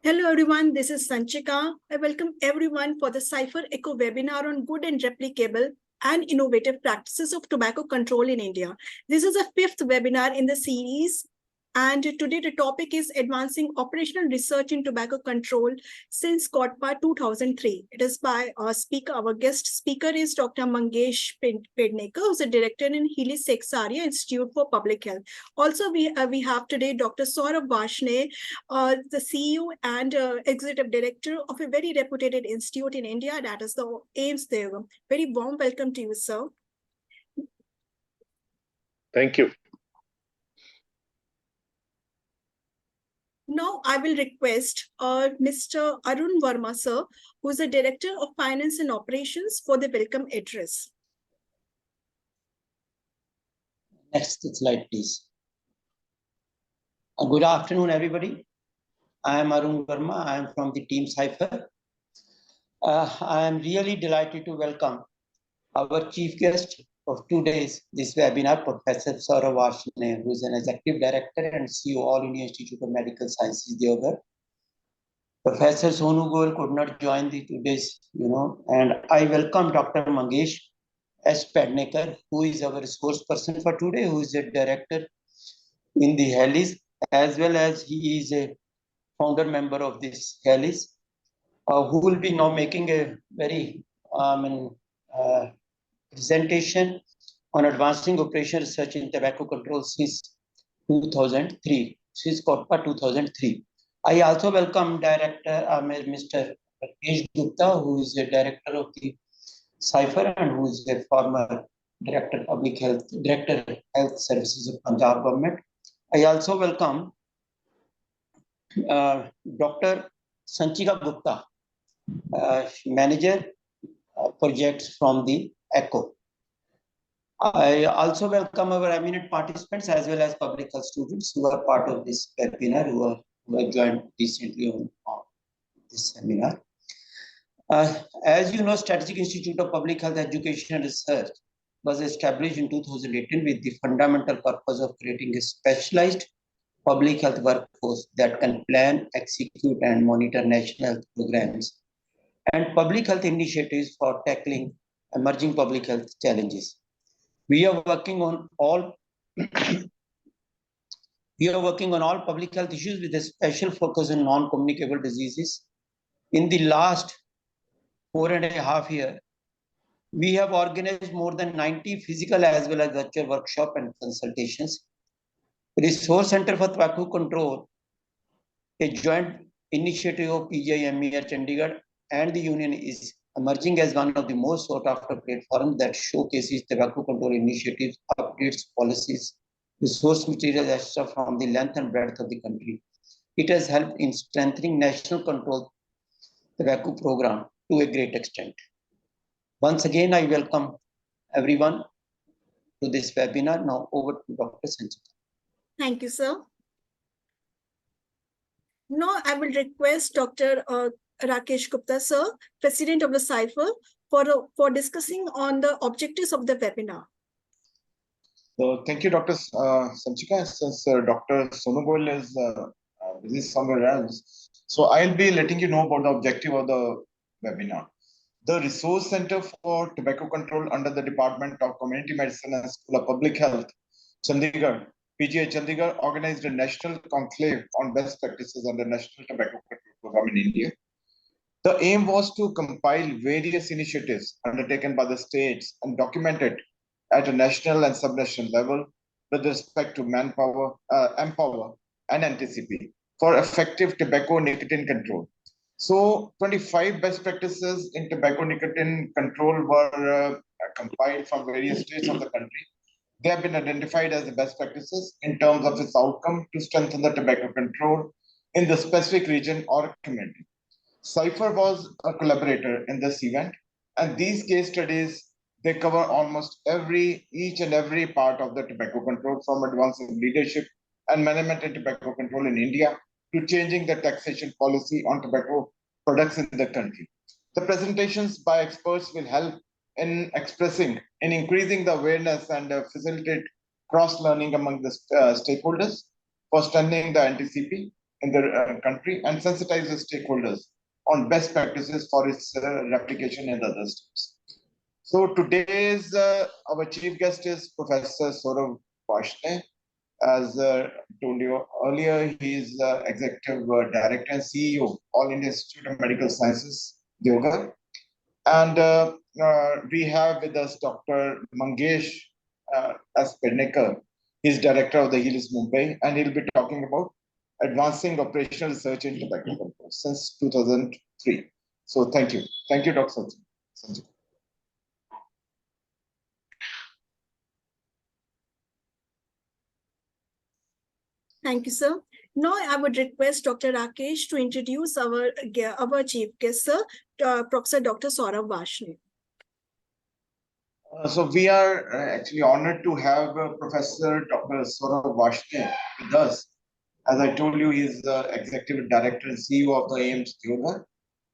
Hello everyone, this is Sanchika. I welcome everyone for the Cypher Echo webinar on good and replicable and innovative practices of tobacco control in India. This is a fifth webinar in the series, and today the topic is Advancing Operational Research in Tobacco Control since COTPA 2003. It is by our speaker. Our guest speaker is Dr. Mangesh Pednekar, who's a director in Healis Mumbai Institute for Public Health. Also, we have today Dr. Saurabh, the CEO and executive director of a very reputed institute in India, that is the AIIMS Deoghar. Very warm welcome to you, sir. Thank you. Now I will request Mr. Arun Verma, sir, who is the Director of Finance and Operations, for the welcome address. Next slide, please. Good afternoon, everybody. I am Arun Verma. I am from the team Cypher. I am really delighted to welcome our chief guest of today's this webinar, Professor Saurabh, Vashney, who is an executive director and CEO All India Institute of Medical Sciences, Deoghar. Professor Sonu Goel could not join today's, and I welcome Dr. Mangesh S. Pednekar, who is our resource person for today, who is a director in the Healis, as well as he is a founder member of this Healis, who will be now making a very presentation on advancing operational research in tobacco control since 2003, since COTPA 2003. I also welcome Director Mr. Rakesh Gupta, who is the Director of the Cypher and who is a former Director Public Health, Director Health Services of Punjab Government. I also welcome Dr. Sanchika Gupta, Manager Projects from the ECHO. I also welcome our eminent participants as well as public health students who are part of this webinar, who have joined recently on this seminar. As you know, Strategic Institute of Public Health Education and Research was established in 2018 with the fundamental purpose of creating a specialized public health workforce that can plan, execute, and monitor national health programs and public health initiatives for tackling emerging public health challenges. We are working on all public health issues with a special focus on non-communicable diseases. In the last 4.5 years, we have organized more than 90 physical as well as virtual workshops and consultations. Resource Center for Tobacco Control, a joint initiative of PGI-MER Chandigarh and the Union, is emerging as one of the most sought-after platforms that showcases tobacco control initiatives, updates, policies, resource materials, etc. from the length and breadth of the country. It has helped in strengthening national control tobacco program to a great extent. Once again, I welcome everyone to this webinar. Now over to Dr. Sanchika. Thank you, sir. Now I will request Dr. Rakesh Gupta, sir, President of the Cypher, for discussing on the objectives of the webinar. So thank you, Dr. Sanchika. Since Dr. Sonu Goel is busy somewhere else, so I'll be letting you know about the objective of the webinar. The Resource Center for Tobacco Control under the Department of Community Medicine and School of Public Health, Chandigarh, PGI Chandigarh, organized a national conclave on best practices under National Tobacco Control Program in India. The aim was to compile various initiatives undertaken by the states and document it at a national and subnational level with respect to manpower, empower, and NTCP for effective tobacco nicotine control. So 25 best practices in tobacco nicotine control were compiled from various states of the country. They have been identified as the best practices in terms of its outcome to strengthen the tobacco control in the specific region or community. Cypher was a collaborator in this event, and these case studies, they cover almost each and every part of the tobacco control, from advancing leadership and management in tobacco control in India to changing the taxation policy on tobacco products in the country. The presentations by experts will help in increasing the awareness and facilitate cross-learning among the stakeholders for strengthening the NTCP in the country and sensitize the stakeholders on best practices for its replication in the other states. So today's our chief guest is Professor Saurabh Vashney. As told you earlier, he is Executive Director and CEO, All India Institute of Medical Sciences, Deoghar. And we have with us Dr. Mangesh as Pednekar. He's Director of the Healis Mumbai, and he'll be talking about advancing operational research in tobacco control since 2003. So thank you. Thank you, Dr. Sanjay. Thank you, sir. Now I would request Dr. Rakesh to introduce our chief guest, sir, Professor Dr. Saurabh Vashney. So we are actually honored to have Professor Dr. Saurabh Vashney with us. As I told you, he's the Executive Director and CEO of the AIIMS Deoghar.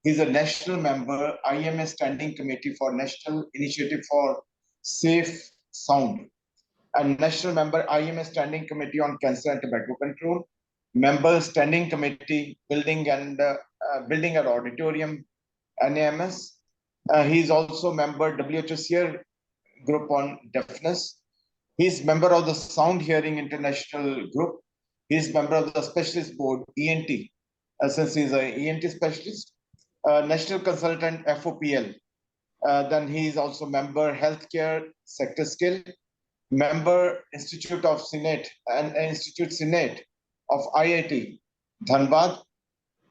He's a national member, IMA Standing Committee for National Initiative for Safe Sound, and national member, IMA Standing Committee on Cancer and Tobacco Control, member Standing Committee, Building and Auditorium, NISS. He's also member WHO SEAR Group on Deafness. He's member of the Sound Hearing International Group. He's member of the Specialist Board, ENT, since he's an ENT specialist. National Consultant, FOPL. Then he's also member Healthcare Sector Skill, member Institute of Senate and Institute Senate of IIT, Dhanbad.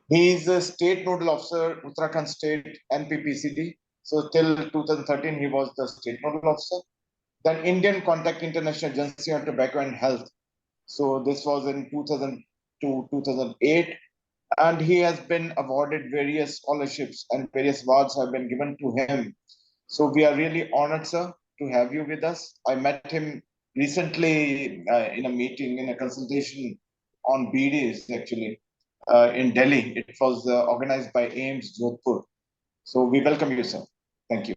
He is a State Nodal Officer, Uttarakhand State NPPCD. So till 2013, he was the State Nodal Officer. Then Indian Contact International Agency on Tobacco and Health. So this was in 2002, 2008. And he has been awarded various scholarships and various awards have been given to him. So we are really honored, sir, to have you with us. I met him recently in a meeting, in a consultation on BDs, actually, in Delhi. It was organized by AIIMS Jodhpur. So we welcome you, sir. Thank you.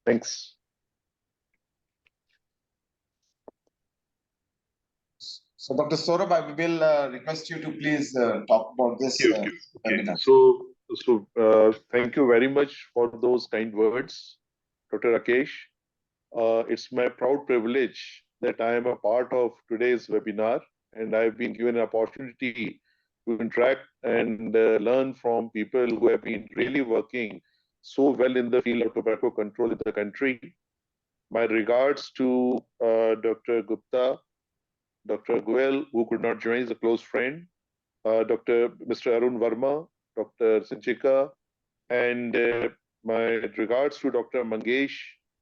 Thanks. So, Dr. Saurabh, I will request you to please talk about this webinar. So, thank you very much for those kind words, Dr. Rakesh. It's my proud privilege that I am a part of today's webinar, and I've been given an opportunity to interact and learn from people who have been really working so well in the field of tobacco control in the country. My regards to Dr. Gupta, Dr. Goel, who could not join, is a close friend, Mr. Arun Verma, Dr. Sanchika, and my regards to Dr. Mangesh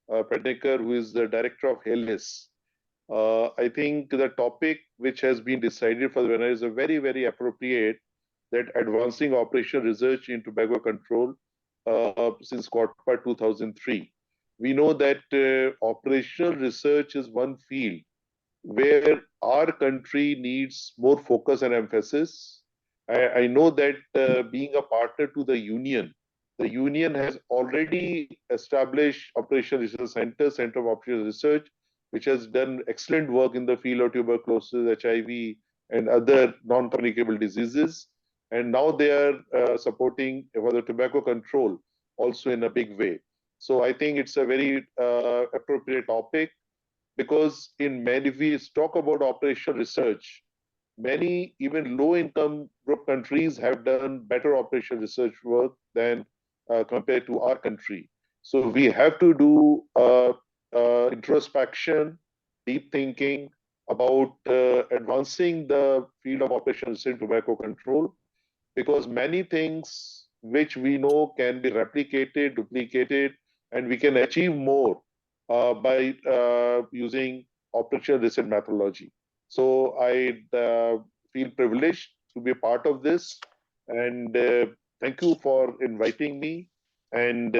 Pednekar, who is the director of Healis. I think the topic which has been decided for the webinar is a very, very appropriate, that advancing operational research in tobacco control since COTPA 2003. We know that operational research is one field where our country needs more focus and emphasis. I know that being a partner to the union has already established Operational Research Center of Operational Research, which has done excellent work in the field of tuberculosis, HIV, and other non-communicable diseases. And now they are supporting for the tobacco control also in a big way. So I think it's a very appropriate topic, because if we talk about operational research, many even low-income group countries have done better operational research work than compared to our country. So we have to do introspection, deep thinking about advancing the field of operational research in tobacco control, because many things which we know can be replicated, duplicated, and we can achieve more by using operational research methodology. So I feel privileged to be a part of this, and thank you for inviting me. And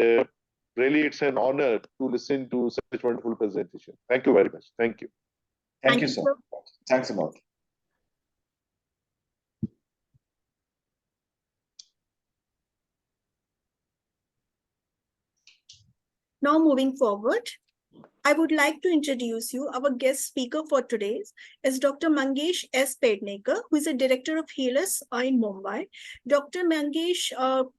really, it's an honor to listen to such wonderful presentation. Thank you very much. Thank you. Thank you, sir. Thanks a lot. Now moving forward, I would like to introduce you. Our guest speaker for today is Dr. Mangesh S. Pednekar, who is a director of Healis in Mumbai. Dr. Mangesh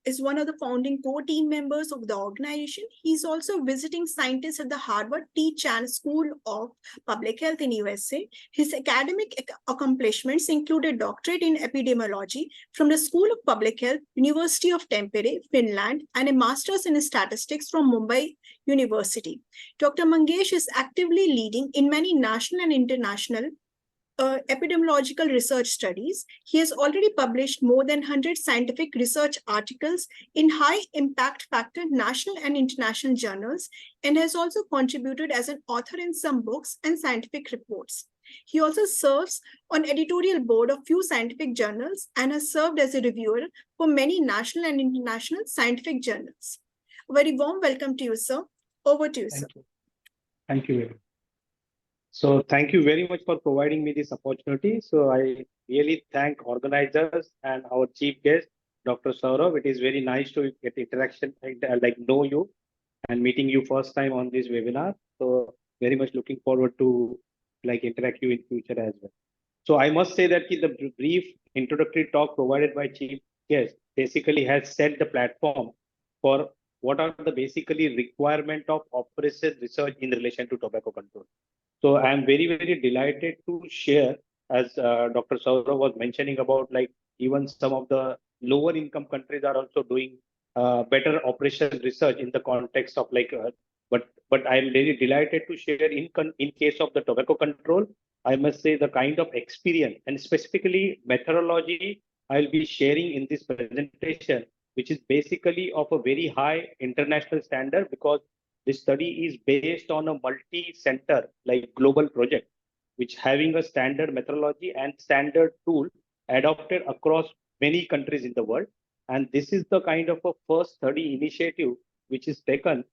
is one of the founding core team members of the organization. He's also a visiting scientist at the Harvard T. Chan School of Public Health in USA. His academic accomplishments include a doctorate in epidemiology from the School of Public Health, University of Tampere, Finland, and a master's in statistics from Mumbai University. Dr. Mangesh is actively leading in many national and international epidemiological research studies. He has already published more than 100 scientific research articles in high impact factor national and international journals, and has also contributed as an author in some books and scientific reports. He also serves on editorial board of few scientific journals and has served as a reviewer for many national and international scientific journals. A very warm welcome to you, sir. Over to you, sir. Thank you. So thank you very much for providing me this opportunity. So I really thank organizers and our chief guest, Dr. Saurabh. It is very nice to get interaction, like know you and meeting you first time on this webinar. So very much looking forward to like interact you in future as well. So I must say that the brief introductory talk provided by chief guest basically has set the platform for what are the basically requirement of operation research in relation to tobacco control. So I am very, very delighted to share, as Dr. Saurabh was mentioning about, like even some of the lower income countries are also doing better operation research in the context of like, but I am very delighted to share in case of the tobacco control, I must say the kind of experience and specifically methodology I'll be sharing in this presentation, which is basically of a very high international standard, because this study is based on a multi-center, like global project, which having a standard methodology and standard tool adopted across many countries in the world. And this is the kind of a first study initiative which is taken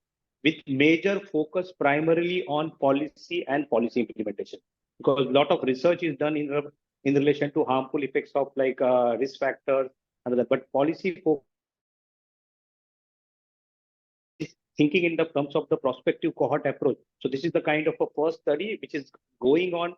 with major focus primarily on policy and policy implementation, because a lot of research is done in relation to harmful effects of like risk factors and other, but policy focus thinking in the terms of the prospective cohort approach. So this is the kind of a first study which is going on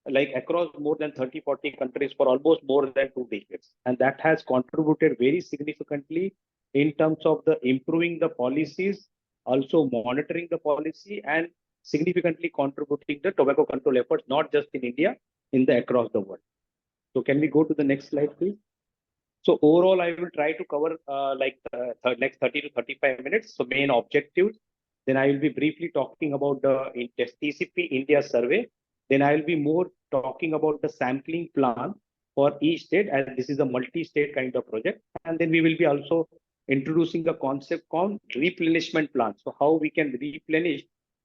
like across more than 30-40 countries for almost more than 2 decades. And that has contributed very significantly in terms of the improving the policies, also monitoring the policy, and significantly contributing the tobacco control efforts, not just in India, in the across the world. So can we go to the next slide, please? So overall, I will try to cover next 30 to 35 minutes. So main objectives. Then I will be briefly talking about the TCP India survey. Then I will be more talking about the sampling plan for each state, as this is a multi-state kind of project. And then we will be also introducing a concept called replenishment plan. So how we can replenish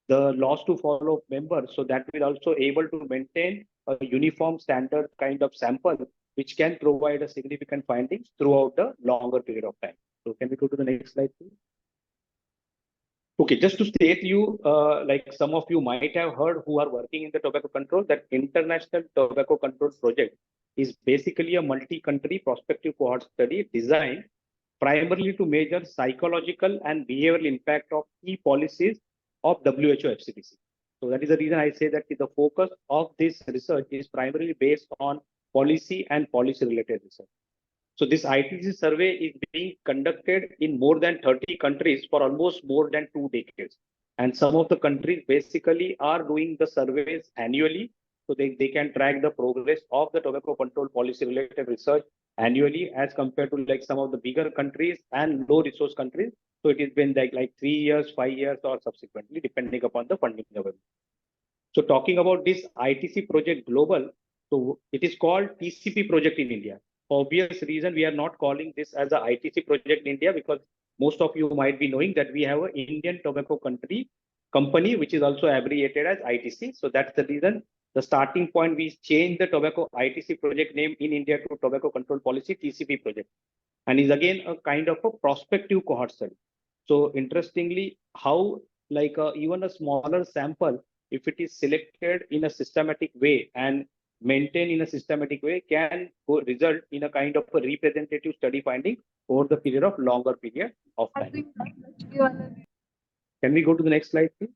the loss to follow members, so that we're also able to maintain a uniform standard kind of sample, which can provide a significant findings throughout the longer period of time. So can we go to the next slide, please? Okay, just to state you, like some of you might have heard who are working in the tobacco control, that International Tobacco Control Project is basically a multi-country prospective cohort study designed primarily to measure psychological and behavioral impact of key policies of WHO FCTC. So that is the reason I say that the focus of this research is primarily based on policy and policy-related research. So this ITC survey is being conducted in more than 30 countries for almost more than 2 decades. And some of the countries basically are doing the surveys annually, so they can track the progress of the tobacco control policy-related research annually, as compared to like some of the bigger countries and low-resource countries. So it has been like 3 years, 5 years, or subsequently, depending upon the funding available. So talking about this ITC project global, so it is called TCP project in India. For obvious reason, we are not calling this as a ITC project in India, because most of you might be knowing that we have an Indian tobacco company, which is also abbreviated as ITC. So that's the reason the starting point, we changed the tobacco ITC project name in India to Tobacco Control Policy TCP project, and is again a kind of a prospective cohort study. So interestingly, how like even a smaller sample, if it is selected in a systematic way and maintained in a systematic way, can result in a kind of a representative study finding over the period of longer period of time. Can we go to the next slide, please?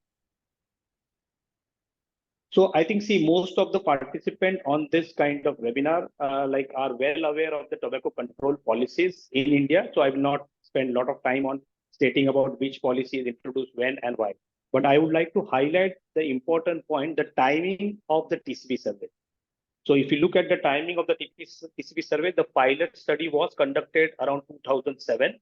So I think, see, most of the participants on this kind of webinar are well aware of the tobacco control policies in India. So I will not spend a lot of time on stating about which policy is introduced when and why. But I would like to highlight the important point, the timing of the TCB survey. So if you look at the timing of the TCB survey, the pilot study was conducted around 2007.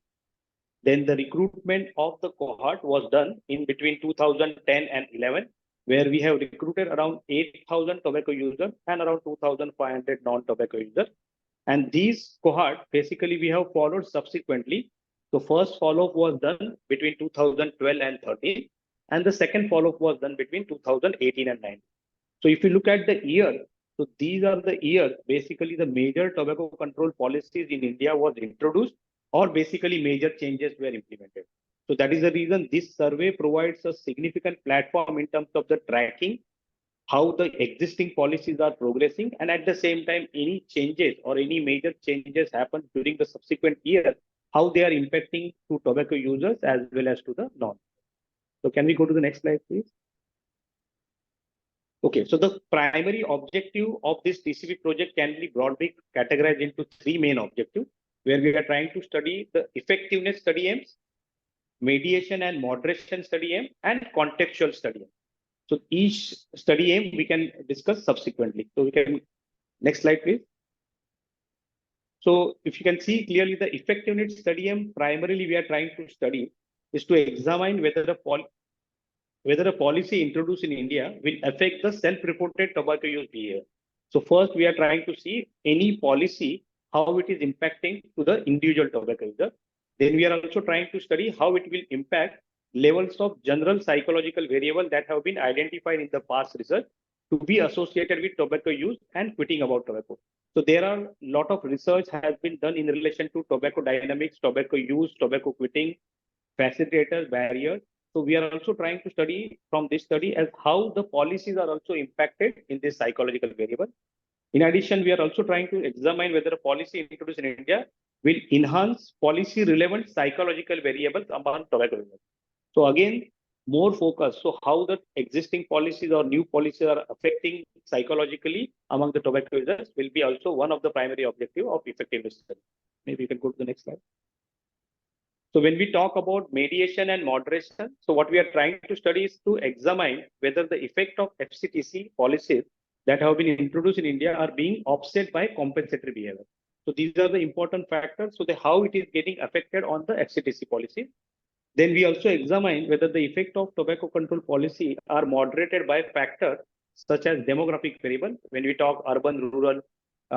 Then the recruitment of the cohort was done in between 2010 and 11, where we have recruited around 8,000 tobacco users and around 2,500 non-tobacco users. And these cohort, basically, we have followed subsequently. The first follow-up was done between 2012 and 13, and the second follow-up was done between 2018 and 19. So if you look at the year, so these are the years, basically the major tobacco control policies in India was introduced, or basically major changes were implemented. So that is the reason this survey provides a significant platform in terms of the tracking, how the existing policies are progressing, and at the same time, any changes or any major changes happen during the subsequent year, how they are impacting to tobacco users as well as to the non. So can we go to the next slide, please? Okay, so the primary objective of this TCB project can be broadly categorized into three main objectives, where we are trying to study the effectiveness study aims, mediation and moderation study aim, and contextual study aim. So each study aim we can discuss subsequently. So we can, next slide, please. So if you can see clearly, the effectiveness study aim primarily we are trying to study is to examine whether a policy introduced in India will affect the self-reported tobacco use behavior. So first, we are trying to see any policy, how it is impacting to the individual tobacco user. Then we are also trying to study how it will impact levels of general psychological variable that have been identified in the past research to be associated with tobacco use and quitting about tobacco. So there are a lot of research has been done in relation to tobacco dynamics, tobacco use, tobacco quitting, facilitators, barriers. So we are also trying to study from this study as how the policies are also impacted in this psychological variable. In addition, we are also trying to examine whether a policy introduced in India will enhance policy relevant psychological variables among tobacco users. So again, more focus. So how the existing policies or new policies are affecting psychologically among the tobacco users will be also one of the primary objective of effectiveness study. Maybe you can go to the next slide. So when we talk about mediation and moderation, so what we are trying to study is to examine whether the effect of FCTC policies that have been introduced in India are being offset by compensatory behavior. So these are the important factors. So how it is getting affected on the FCTC policy. Then we also examine whether the effect of tobacco control policy are moderated by factors such as demographic variable. When we talk urban, rural,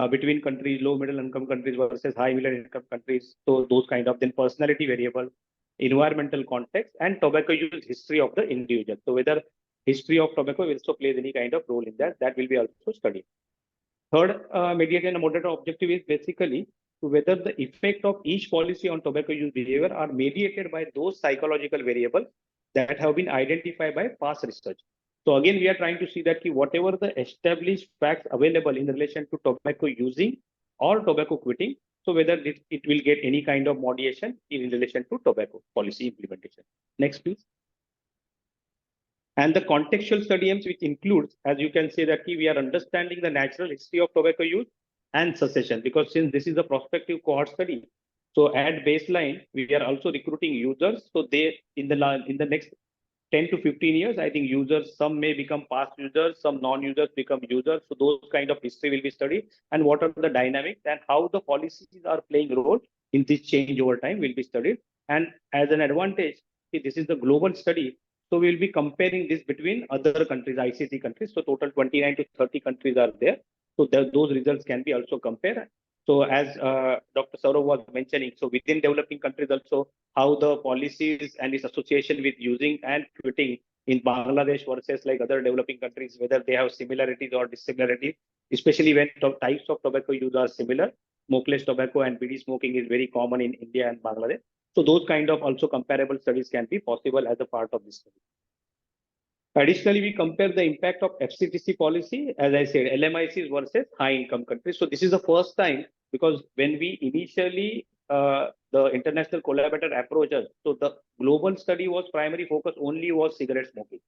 between countries, low middle income countries versus high middle income countries. So those kind of, then personality variable, environmental context, and tobacco use history of the individual. So whether history of tobacco also plays any kind of role in that, that will be also studied. Third, mediation and moderated objective is basically to whether the effect of each policy on tobacco use behavior are mediated by those psychological variables that have been identified by past research. So again, we are trying to see that whatever the established facts available in relation to tobacco using or tobacco quitting, so whether it will get any kind of moderation in relation to tobacco policy implementation. Next, please. And the contextual study aims, which includes, as you can see, that we are understanding the natural history of tobacco use and cessation, because since this is a prospective cohort study, so at baseline, we are also recruiting users. So they, in the next 10 to 15 years, I think users, some may become past users, some non-users become users. So those kind of history will be studied, and what are the dynamics and how the policies are playing a role in this change over time will be studied. And as an advantage, this is the global study. So we'll be comparing this between other countries, ICC countries. So total 29 to 30 countries are there. So those results can be also compared. So as Dr. Saurabh was mentioning, so within developing countries also, how the policies and its association with using and quitting in Bangladesh versus like other developing countries, whether they have similarities or dissimilarities, especially when types of tobacco use are similar. Smokeless tobacco and BD smoking is very common in India and Bangladesh. So those kind of also comparable studies can be possible as a part of this study. Additionally, we compare the impact of FCTC policy, as I said, LMICs versus high income countries. So this is the first time, because when we initially, the international collaborator approached us, so the global study was primary focus only was cigarette smoking.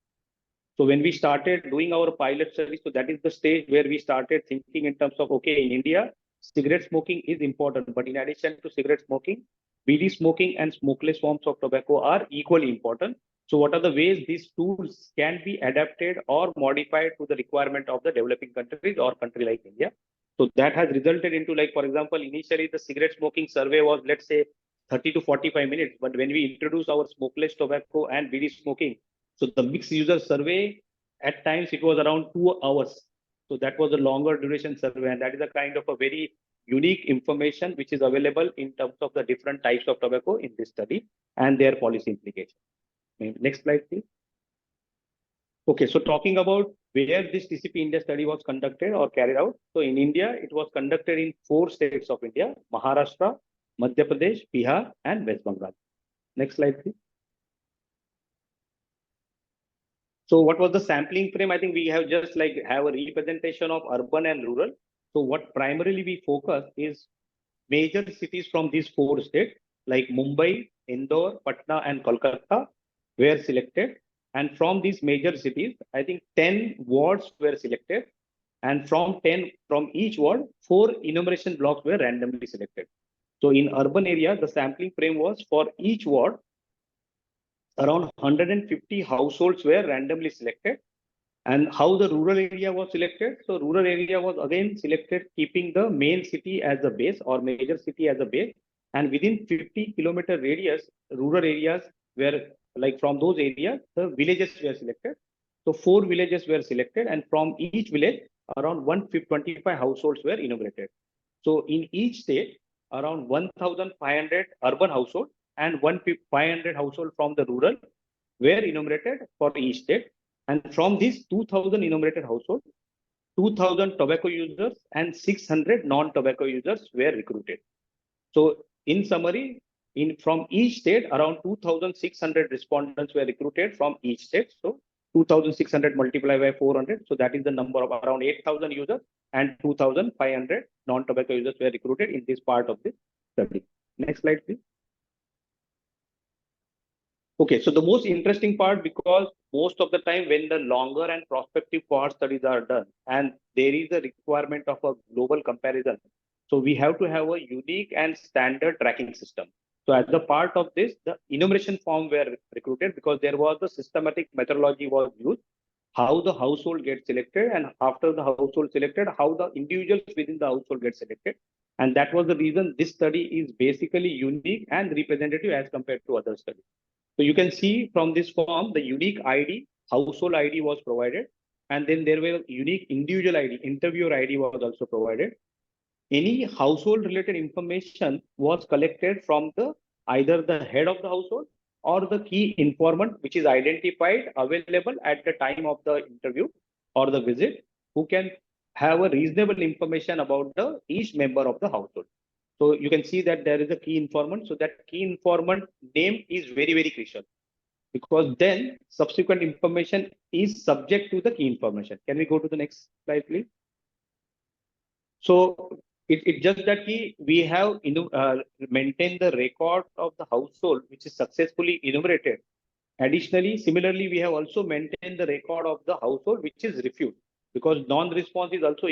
So when we started doing our pilot study, so that is the stage where we started thinking in terms of, okay, in India, cigarette smoking is important, but in addition to cigarette smoking, BD smoking and smokeless forms of tobacco are equally important. So what are the ways these tools can be adapted or modified to the requirement of the developing countries or country like India? So that has resulted into, like, for example, initially the cigarette smoking survey was, let's say, 30 to 45 minutes. But when we introduced our smokeless tobacco and BD smoking, so the mixed user survey, at times it was around 2 hours. So that was a longer duration survey, and that is a kind of a very unique information which is available in terms of the different types of tobacco in this study and their policy implications. Next slide, please. Okay, so talking about where this TCP India study was conducted or carried out. So in India, it was conducted in 4 states of India: Maharashtra, Madhya Pradesh, Bihar, and West Bengal. Next slide, please. So what was the sampling frame? I think we have just like have a representation of urban and rural. So what primarily we focus is major cities from these 4 states like Mumbai, Indore, Patna, and Kolkata were selected. And from these major cities, I think 10 wards were selected. And from each ward, 4 enumeration blocks were randomly selected. So in urban area, the sampling frame was for each ward, around 150 households were randomly selected. And how the rural area was selected? So rural area was again selected keeping the main city as a base or major city as a base. And within 50-kilometer radius, rural areas were like from those areas, the villages were selected. So 4 villages were selected, and from each village, around 125 households were enumerated. So in each state, around 1,500 urban households and 1,500 households from the rural were enumerated for each state. And from these 2,000 enumerated households, 2,000 tobacco users and 600 non-tobacco users were recruited. So in summary, from each state, around 2,600 respondents were recruited from each state. So 2,600 multiplied by 400. So that is the number of around 8,000 users, and 2,500 non-tobacco users were recruited in this part of the study. Next slide, please. Okay, so the most interesting part, because most of the time when the longer and prospective cohort studies are done, and there is a requirement of a global comparison, so we have to have a unique and standard tracking system. So as a part of this, the enumeration form were recruited because there was a systematic methodology was used, how the household gets selected, and after the household selected, how the individuals within the household get selected. And that was the reason this study is basically unique and representative as compared to other studies. So you can see from this form, the unique ID, household ID was provided. And then there were unique individual ID, interviewer ID was also provided. Any household related information was collected from either the head of the household or the key informant, which is identified available at the time of the interview or the visit, who can have a reasonable information about each member of the household. So you can see that there is a key informant. So that key informant name is very, very crucial, because then subsequent information is subject to the key information. Can we go to the next slide, please? So it's just that we have maintained the record of the household which is successfully enumerated. Additionally, similarly, we have also maintained the record of the household which is refused, because non-response is also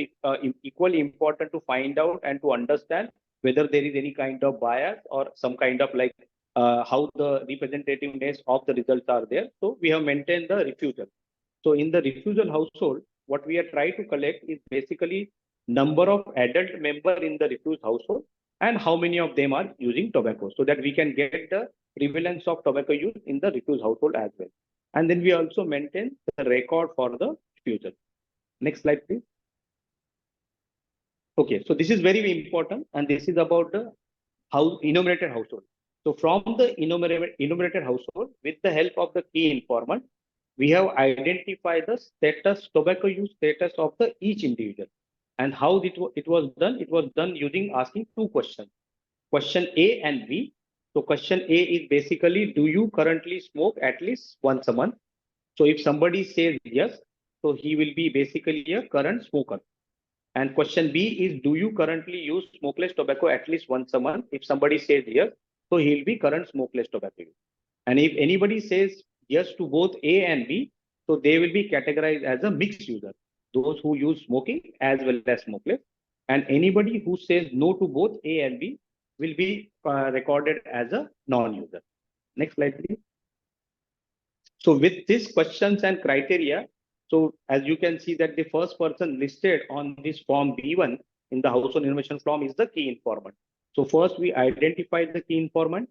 equally important to find out and to understand whether there is any kind of bias or some kind of like how the representativeness of the results are there. So we have maintained the refusal. So in the refusal household, what we are trying to collect is basically number of adult member in the refused household and how many of them are using tobacco, so that we can get the prevalence of tobacco use in the refused household as well. And then we also maintain the record for the refusal. Next slide, please. Okay, so this is very, very important, and this is about the enumerated household. So from the enumerated household, with the help of the key informant, we have identified the status, tobacco use status of the each individual. And how it was done? It was done using asking 2 questions, question A and B. So question A is basically, do you currently smoke at least once a month? So if somebody says yes, so he will be basically a current smoker. And question B is, do you currently use smokeless tobacco at least once a month? If somebody says yes, so he'll be current smokeless tobacco use. And if anybody says yes to both A and B, So they will be categorized as a mixed user, those who use smoking as well as smokeless. And anybody who says no to both A and B will be recorded as a non-user. Next slide, please. So with these questions and criteria, so as you can see that the first person listed on this form B1 in the household information form is the key informant. So first we identified the key informant,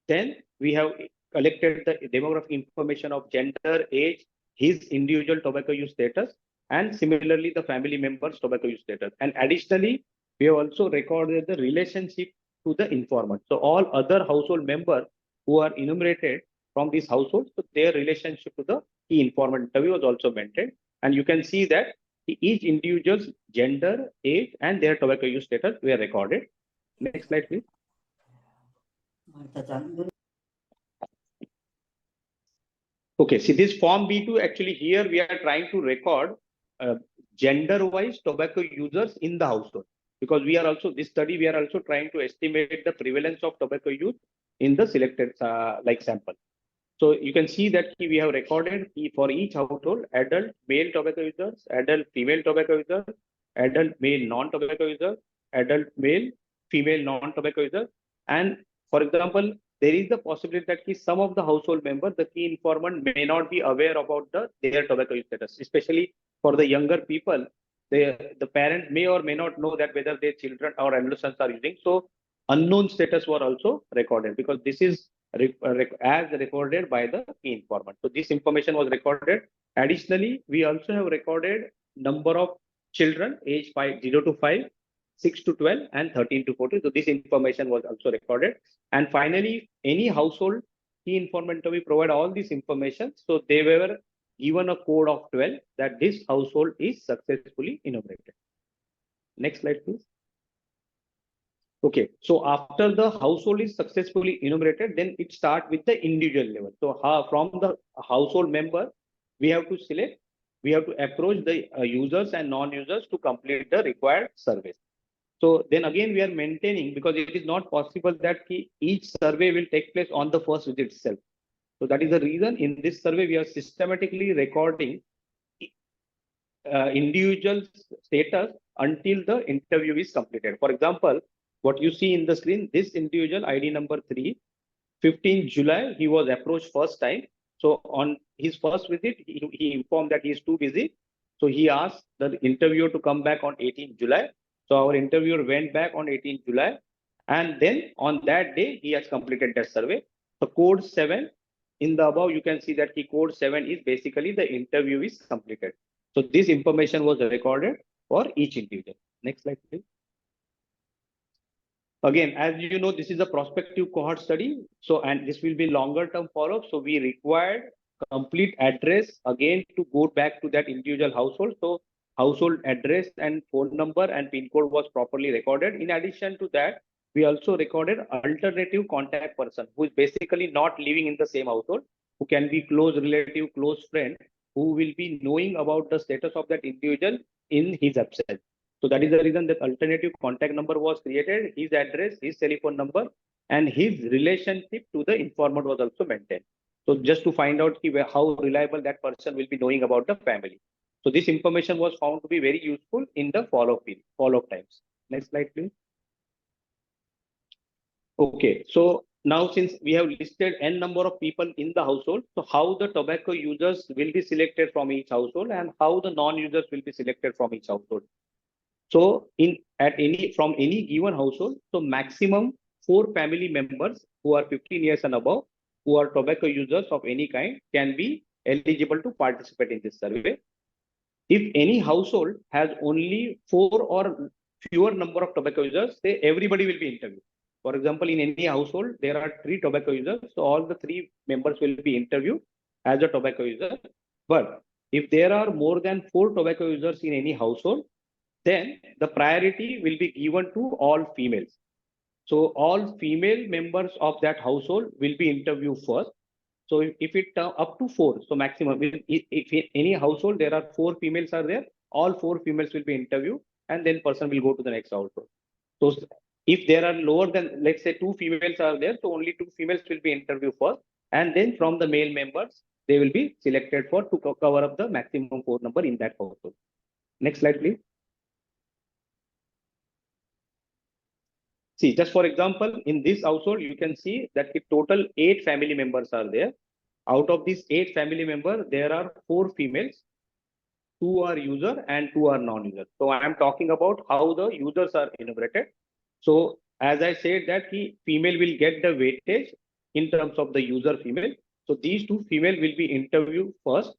then we have collected the demographic information of gender, age, his individual tobacco use status, and similarly the family members tobacco use status. And additionally, we have also recorded the relationship to the informant. So all other household members who are enumerated from this household, so their relationship to the key informant interview was also maintained. And you can see that each individual's gender, age, and their tobacco use status were recorded. Next slide, please. Okay, see this form B2, actually here we are trying to record gender-wise tobacco users in the household, because we are also, this study, we are also trying to estimate the prevalence of tobacco use in the selected sample. So you can see that we have recorded for each household, adult male tobacco users, adult female tobacco users, adult male non-tobacco users, adult male female non-tobacco users. And for example, there is the possibility that some of the household members, the key informant may not be aware about their tobacco use status, especially for the younger people. The parents may or may not know that whether their children or adolescents are using. So unknown status were also recorded, because this is as recorded by the key informant. So this information was recorded. Additionally, we also have recorded number of children aged 0 to 5, 6 to 12, and 13 to 14. So this information was also recorded. And finally, any household key informant we provide all this information. So they were given a code of 12 that this household is successfully enumerated. Next slide, please. Okay, so after the household is successfully enumerated, then it starts with the individual level. So from the household member, we have to select, we have to approach the users and non-users to complete the required survey. So then again, we are maintaining, because it is not possible that each survey will take place on the first visit itself. So that is the reason in this survey, we are systematically recording individual status until the interview is completed. For example, what you see in the screen, this individual ID number 3, 15 July, he was approached first time. So on his first visit, he informed that he is too busy. So he asked the interviewer to come back on 18 July. So our interviewer went back on 18 July. And then on that day, he has completed that survey. So code 7, in the above, you can see that code 7 is basically the interview is completed. So this information was recorded for each individual. Next slide, please. Again, as you know, this is a prospective cohort study. So, and this will be longer term follow-up. So we required complete address again to go back to that individual household. So household address and phone number and PIN code was properly recorded. In addition to that, we also recorded alternative contact person who is basically not living in the same household, who can be close relative, close friend, who will be knowing about the status of that individual in his absence. So that is the reason that alternative contact number was created, his address, his telephone number, and his relationship to the informant was also maintained. So just to find out how reliable that person will be knowing about the family. So this information was found to be very useful in the follow-up times. Next slide, please. Okay, so now since we have listed n number of people in the household, so how the tobacco users will be selected from each household and how the non-users will be selected from each household. So from any given household, so maximum 4 family members who are 15 years and above, who are tobacco users of any kind, can be eligible to participate in this survey. If any household has only 4 or fewer number of tobacco users, everybody will be interviewed. For example, in any household, there are 3 tobacco users, so all the 3 members will be interviewed as a tobacco user. But if there are more than 4 tobacco users in any household, then the priority will be given to all females. So all female members of that household will be interviewed first. So if it up to 4, so maximum, if in any household there are 4 females are there, all 4 females will be interviewed, and then person will go to the next household. So if there are lower than, let's say 2 females are there, so only 2 females will be interviewed first, and then from the male members, they will be selected for to cover up the maximum 4 number in that household. Next slide, please. See, just for example, in this household, you can see that the total 8 family members are there. Out of these 8 family members, there are 4 females, 2 are user and 2 are non-user. So I am talking about how the users are enumerated. So as I said that the female will get the weightage in terms of the user female. So these 2 female will be interviewed first,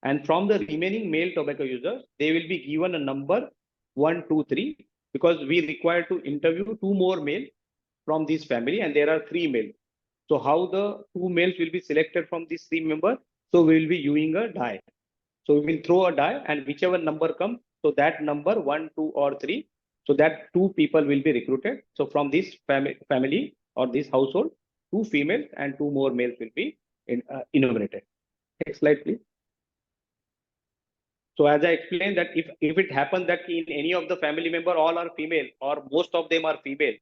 and from the remaining male tobacco users, they will be given a number 1, 2, 3, because we require to interview 2 more male from this family, and there are 3 male. So how the 2 males will be selected from these 3 members? So we will be using a die. So we will throw a die, and whichever number comes, so that number 1, 2, or 3, so that 2 people will be recruited. So from this family or this household, 2 females and 2 more males will be enumerated. Next slide, please. So as I explained that if it happens that in any of the family member all are female or most of them are female,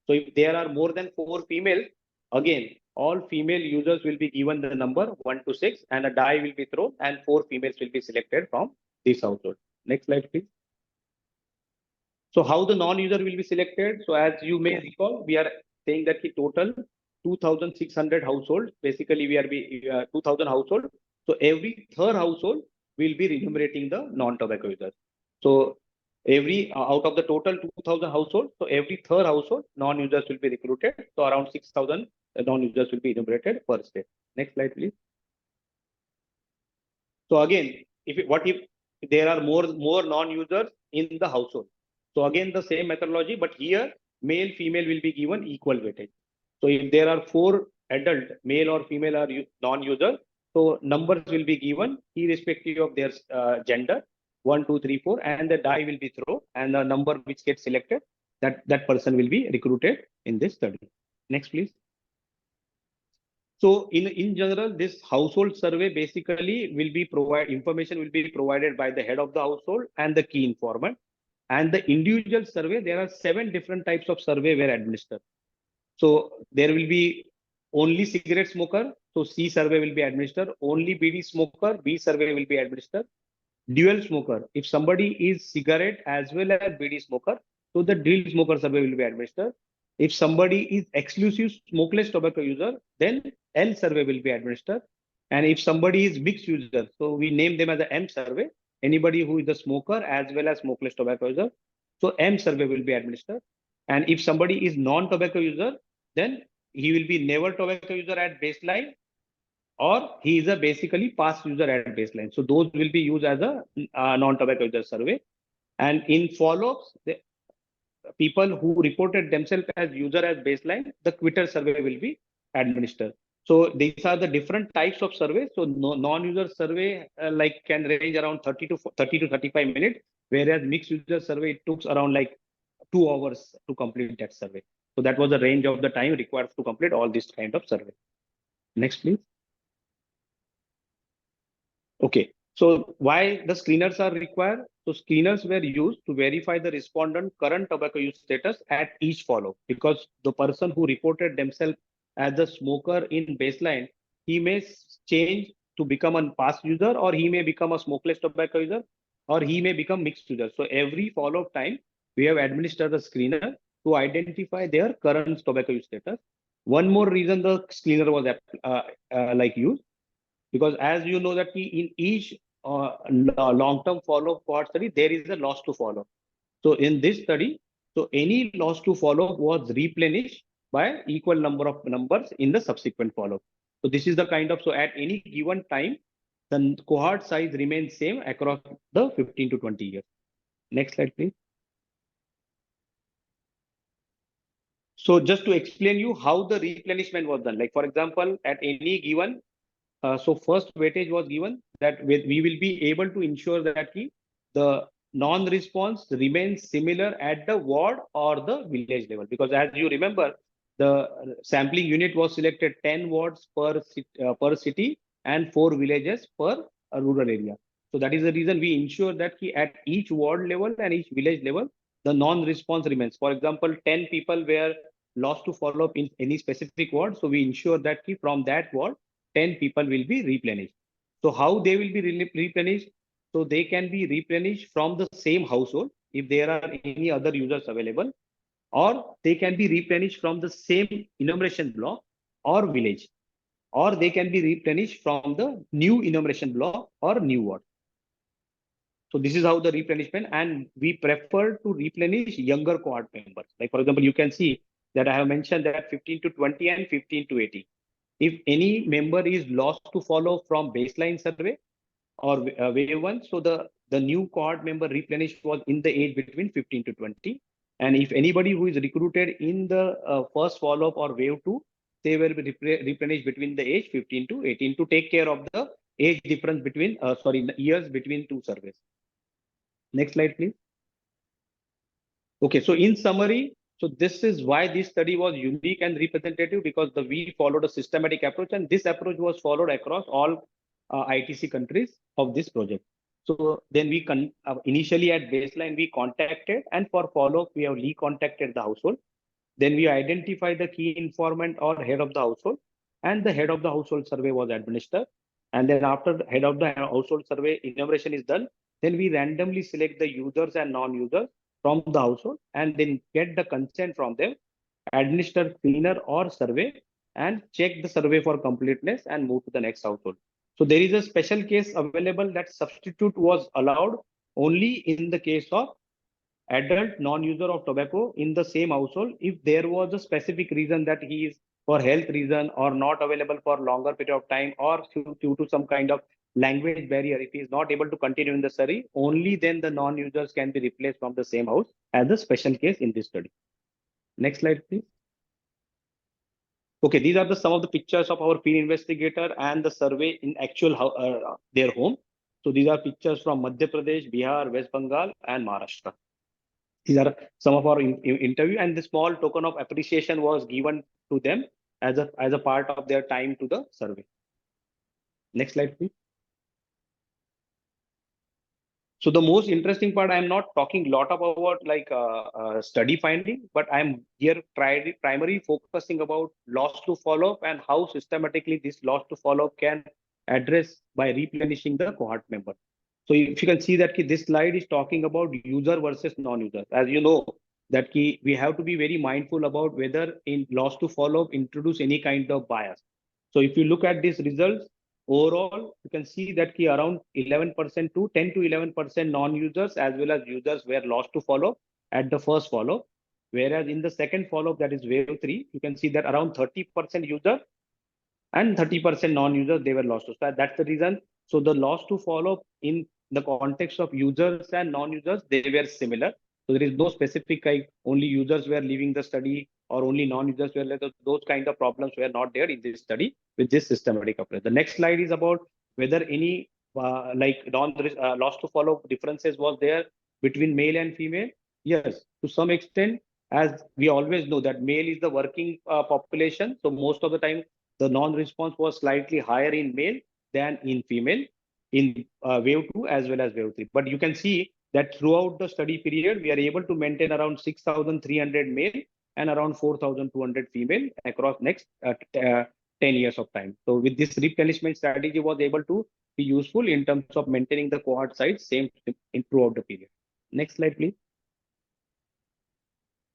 so if there are more than 4 females, again all female users will be given the number 1 to 6 and a die will be thrown and 4 females will be selected from this household. Next slide, please. So how the non-user will be selected? So as you may recall, we are saying that the total 2,600 households, basically we are 2,000 households. So every third household will be enumerating the non-tobacco users. So every out of the total 2,000 households, so every third household non-users will be recruited. So around 6,000 non-users will be enumerated per state. Next slide, please. So again, what if there are more non-users in the household? So again, the same methodology, but here male, female will be given equal weightage. So if there are 4 adult, male or female are non-users, so numbers will be given irrespective of their gender, 1, 2, 3, 4, and the die will be thrown, and the number which gets selected, that person will be recruited in this study. Next, please. So in general, this household survey basically will be information will be provided by the head of the household and the key informant. And the individual survey, there are 7 different types of survey were administered. So there will be only cigarette smoker, so C survey will be administered. Only BD smoker, B survey will be administered. Dual smoker, if somebody is cigarette as well as BD smoker, so the dual smoker survey will be administered. If somebody is exclusive smokeless tobacco user, then L survey will be administered. And if somebody is mixed user, so we name them as the M survey. Anybody who is a smoker as well as smokeless tobacco user, so M survey will be administered. And if somebody is non-tobacco user, then he will be never tobacco user at baseline, or he is a basically past user at baseline. So those will be used as a non-tobacco user survey. And in follow-ups, the people who reported themselves as user as baseline, the quitter survey will be administered. So these are the different types of surveys. So non-user survey like can range around 30 to 35 minutes, whereas mixed user survey it took around like 2 hours to complete that survey. So that was the range of the time required to complete all this kind of survey. Next, please. Okay, so why the screeners are required? So screeners were used to verify the respondent current tobacco use status at each follow, because the person who reported themselves as a smoker in baseline, he may change to become a past user, or he may become a smokeless tobacco user, or he may become mixed user. So every follow-up time, we have administered a screener to identify their current tobacco use status. One more reason the screener was used, because as you know that in each long-term follow-up cohort study, there is a loss to follow. So in this study, so any loss to follow was replenished by equal number of numbers in the subsequent follow-up. So this is the kind of, so at any given time, the cohort size remains same across the 15 to 20 years. Next slide, please. So just to explain you how the replenishment was done, like for example, at any given, so first weightage was given that we will be able to ensure that the non-response remains similar at the ward or the village level, because as you remember, the sampling unit was selected 10 wards per city and 4 villages per rural area. So that is the reason we ensure that at each ward level and each village level, the non-response remains. For example, 10 people were lost to follow up in any specific ward. So we ensure that from that ward, 10 people will be replenished. So how they will be replenished? So they can be replenished from the same household if there are any other users available, or they can be replenished from the same enumeration block or village, or they can be replenished from the new enumeration block or new ward. So this is how the replenishment, and we prefer to replenish younger cohort members. Like for example, you can see that I have mentioned that 15 to 20 and 15 to 80. If any member is lost to follow from baseline survey or wave 1, so the new cohort member replenished was in the age between 15 to 20. And if anybody who is recruited in the first follow-up or wave 2, they will be replenished between the age 15 to 18 to take care of the age difference between, years between two surveys. Next slide, please. Okay, so in summary, so this is why this study was unique and representative, because we followed a systematic approach, and this approach was followed across all ITC countries of this project. So then we initially at baseline we contacted, and for follow-up we have recontacted the household. Then we identify the key informant or head of the household, and the head of the household survey was administered. And then after the head of the household survey enumeration is done, then we randomly select the users and non-users from the household and then get the consent from them, administer cleaner or survey, and check the survey for completeness and move to the next household. So there is a special case available that substitute was allowed only in the case of adult non-user of tobacco in the same household if there was a specific reason that he is for health reason or not available for longer period of time, or due to some kind of language barrier, if he is not able to continue in the study, only then the non-users can be replaced from the same house as a special case in this study. Next slide, please. Okay, these are some of the pictures of our field investigator and the survey in actual their home. So these are pictures from Madhya Pradesh, Bihar, West Bengal, and Maharashtra. These are some of our interview, and the small token of appreciation was given to them as a part of their time to the survey. Next slide, please. So the most interesting part, I'm not talking a lot about like study finding, but I'm here primarily focusing about loss to follow-up and how systematically this loss to follow-up can address by replenishing the cohort member. So if you can see that this slide is talking about user versus non-user. As you know, that we have to be very mindful about whether in loss to follow-up introduce any kind of bias. So if you look at these results, overall, you can see that around 11% to 10 to 11% non-users as well as users were lost to follow at the first follow. Whereas in the second follow, that is wave 3, you can see that around 30% user and 30% non-users, they were lost to. So that's the reason. So the loss to follow in the context of users and non-users, they were similar. So there is no specific only users were leaving the study or only non-users were left. Those kind of problems were not there in this study with this systematic approach. The next slide is about whether any loss to follow differences was there between male and female. Yes, to some extent, as we always know that male is the working population. So most of the time, the non-response was slightly higher in male than in female in wave 2 as well as wave 3. But you can see that throughout the study period, we are able to maintain around 6,300 male and around 4,200 female across next 10 years of time. So with this replenishment strategy was able to be useful in terms of maintaining the cohort size same throughout the period. Next slide, please.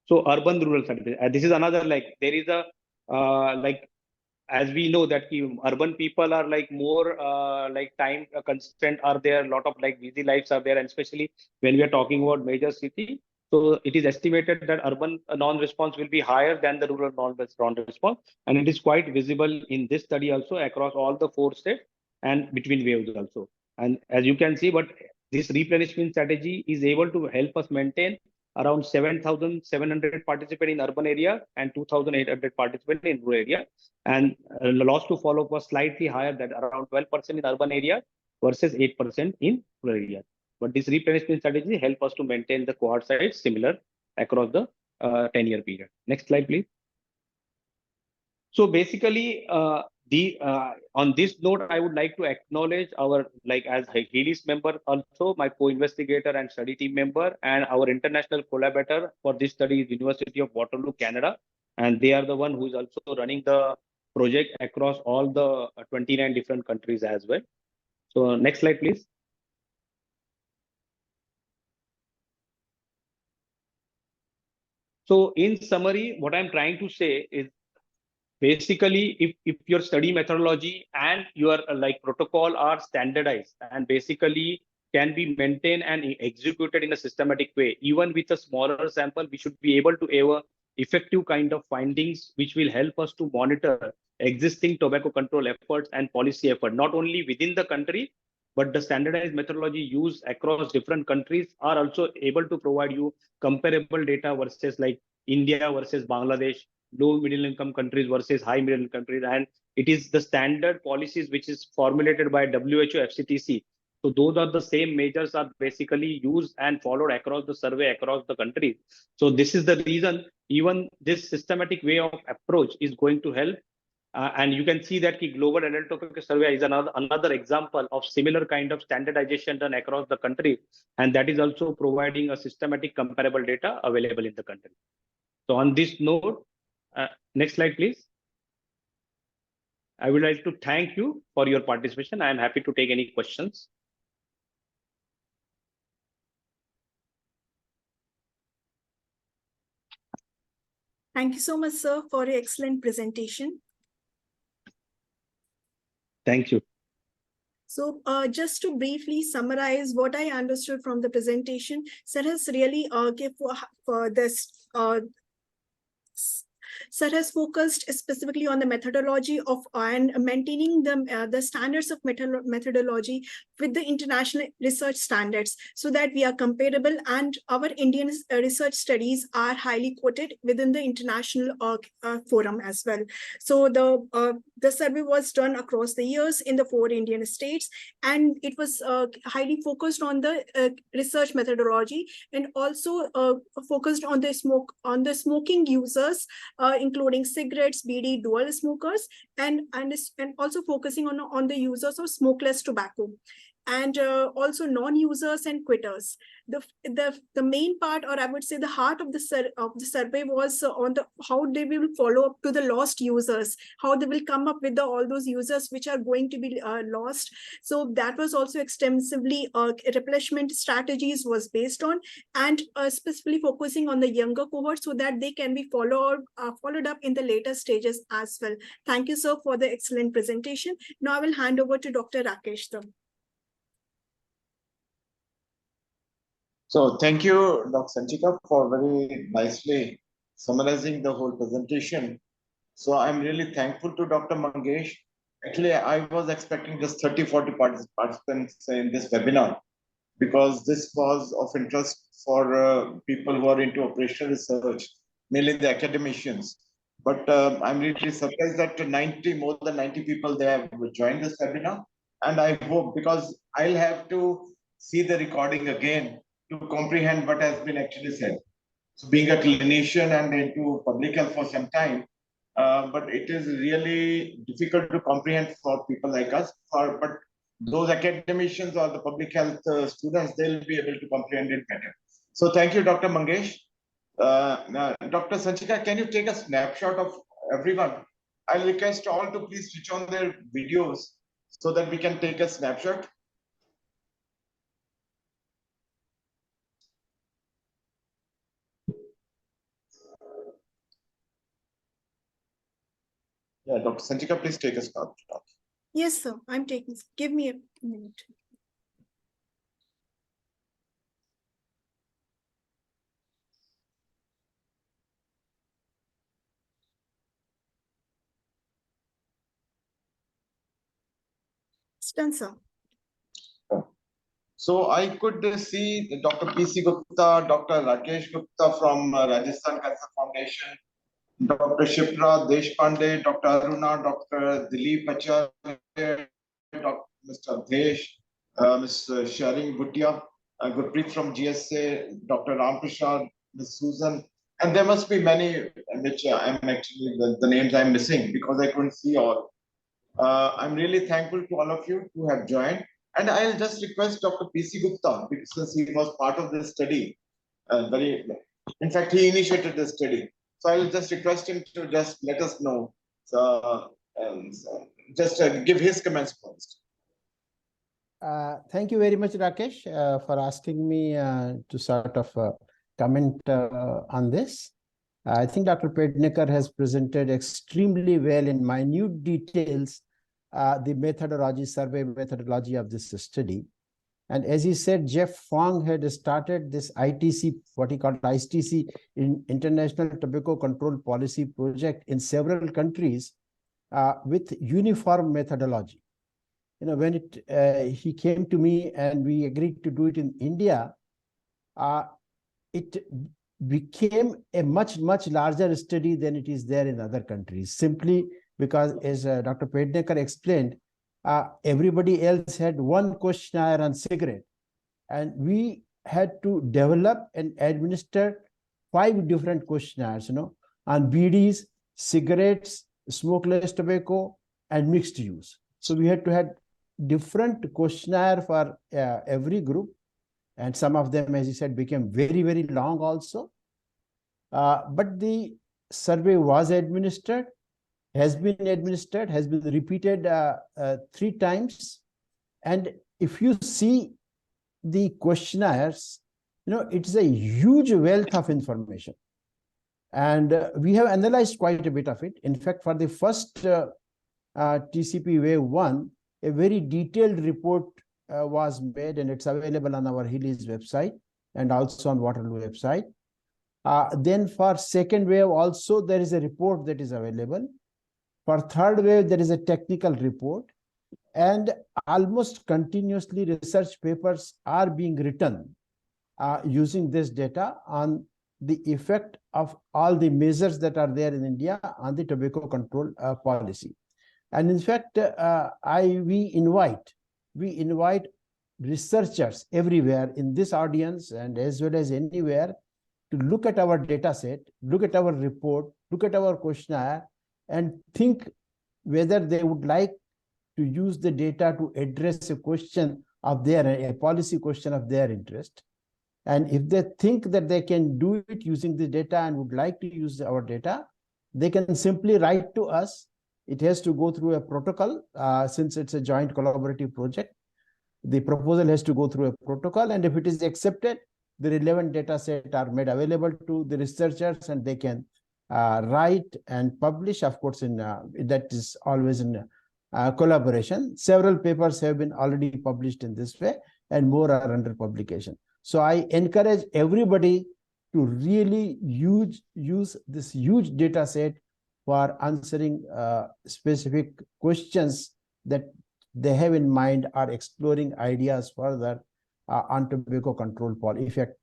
So urban rural study. This is another there is a as we know that urban people are more time constraint are there, a lot of busy lives are there, and especially when we are talking about major city. So it is estimated that urban non-response will be higher than the rural non-response, and it is quite visible in this study also across all the 4 states and between waves also. And as you can see, but this replenishment strategy is able to help us maintain around 7,700 participate in urban area and 2,800 participate in rural area. And the loss to follow was slightly higher, than around 12% in urban area versus 8% in rural area. But this replenishment strategy help us to maintain the cohort size similar across the 10-year period. Next slide, please. So basically, on this note, I would like to acknowledge our as Healis member, also my co-investigator and study team member, and our international collaborator for this study is University of Waterloo, Canada, and they are the one who is also running the project across all the 29 different countries as well. So next slide, please. So in summary, what I'm trying to say is basically if your study methodology and your like protocol are standardized and basically can be maintained and executed in a systematic way, even with a smaller sample, we should be able to have a effective kind of findings which will help us to monitor existing tobacco control efforts and policy effort, not only within the country, but the standardized methodology used across different countries are also able to provide you comparable data versus like India versus Bangladesh, low middle income countries versus high middle income countries. And it is the standard policies which is formulated by WHO FCTC. So those are the same measures are basically used and followed across the survey across the country. So this is the reason even this systematic way of approach is going to help. And you can see that the global adult tobacco survey is another example of similar kind of standardization done across the country. And that is also providing a systematic comparable data available in the country. So on this note, next slide, please. I would like to thank you for your participation. I am happy to take any questions. Thank you so much, sir, for your excellent presentation. Thank you. So just to briefly summarize what I understood from the presentation, sir has really for this Sir has focused specifically on the methodology of and maintaining the standards of methodology with the international research standards so that we are comparable and our Indian research studies are highly quoted within the international forum as well. So the survey was done across the years in the 4 Indian states, and it was highly focused on the research methodology and also focused on the smoking users, including cigarettes, BD, dual smokers, and also focusing on the users of smokeless tobacco, and also non-users and quitters. The main part, or I would say the heart of the survey was on the how they will follow up to the lost users, how they will come up with all those users which are going to be lost. So that was also extensively replenishment strategies was based on, and specifically focusing on the younger cohort so that they can be followed up in the later stages as well. Thank you, sir, for the excellent presentation. Now I will hand over to Dr. Rakesh, sir. So thank you, Dr. Sanchika, for very nicely summarizing the whole presentation. So I'm really thankful to Dr. Mangesh. Actually, I was expecting just 30, 40 participants in this webinar because this was of interest for people who are into operational research, mainly the academicians. But I'm really surprised that more than 90 people they have joined this webinar. And I hope, because I'll have to see the recording again to comprehend what has been actually said. So being a clinician and into public health for some time, but it is really difficult to comprehend for people like us. But those academicians or the public health students, they'll be able to comprehend it better. So thank you, Dr. Mangesh. Dr. Sanchika, can you take a snapshot of everyone? I'll request all to please switch on their videos so that we can take a snapshot. Yeah, Dr. Sanchika, please take a start. Yes, sir. I'm taking. Give me a minute. It's done, sir. So I could see Dr. P.C. Gupta, Dr. Rakesh Gupta from Rajasthan Cancer Foundation, Dr. Shipra Deshpande, Dr. Aruna, Dr. Dilip Acharya, Mr. Desh, Ms. Sharing Bhutia, Gurpreet from GSA, Dr. Ramprasad, Ms. Susan, and there must be many which I'm actually the names I'm missing because I couldn't see all. I'm really thankful to all of you who have joined. And I'll just request Dr. P.C. Gupta, because he was part of this study. In fact, he initiated the study. So I'll just request him to just let us know. So, just give his comments first. Thank you very much, Rakesh, for asking me to sort of comment on this. I think Dr. Pednekar has presented extremely well in minute details the methodology, survey methodology of this study. And as he said, Jeff Fong had started this ITC, what he called ITC, in International Tobacco Control Policy Project in several countries with uniform methodology. You know, when he came to me and we agreed to do it in India, it became a much larger study than it is there in other countries, simply because, as Dr. Pednekar explained, everybody else had one questionnaire on cigarette, and we had to develop and administer 5 different questionnaires, you know, on BDs, cigarettes, smokeless tobacco, and mixed use. So we had to have different questionnaire for every group, and some of them, as you said, became very long also. But the survey was administered, has been repeated 3 times. And if you see the questionnaires, you know, it's a huge wealth of information. And we have analyzed quite a bit of it. In fact, for the first TCP wave 1, a very detailed report was made, and it's available on our Healis website and also on Waterloo website. Then for second wave also, there is a report that is available. For third wave, there is a technical report, and almost continuously research papers are being written using this data on the effect of all the measures that are there in India on the tobacco control policy. And in fact, we invite researchers everywhere in this audience and as well as anywhere to look at our data set, look at our report, look at our questionnaire, and think whether they would like to use the data to address a question of their, a policy question of their interest. And if they think that they can do it using the data and would like to use our data, they can simply write to us. It has to go through a protocol since it's a joint collaborative project. The proposal has to go through a protocol, and if it is accepted, the relevant data set are made available to the researchers, and they can write and publish. Of course, in that is always in collaboration. Several papers have been already published in this way, and more are under publication. So I encourage everybody to really use this huge data set for answering specific questions that they have in mind, or exploring ideas further on tobacco control policy, effect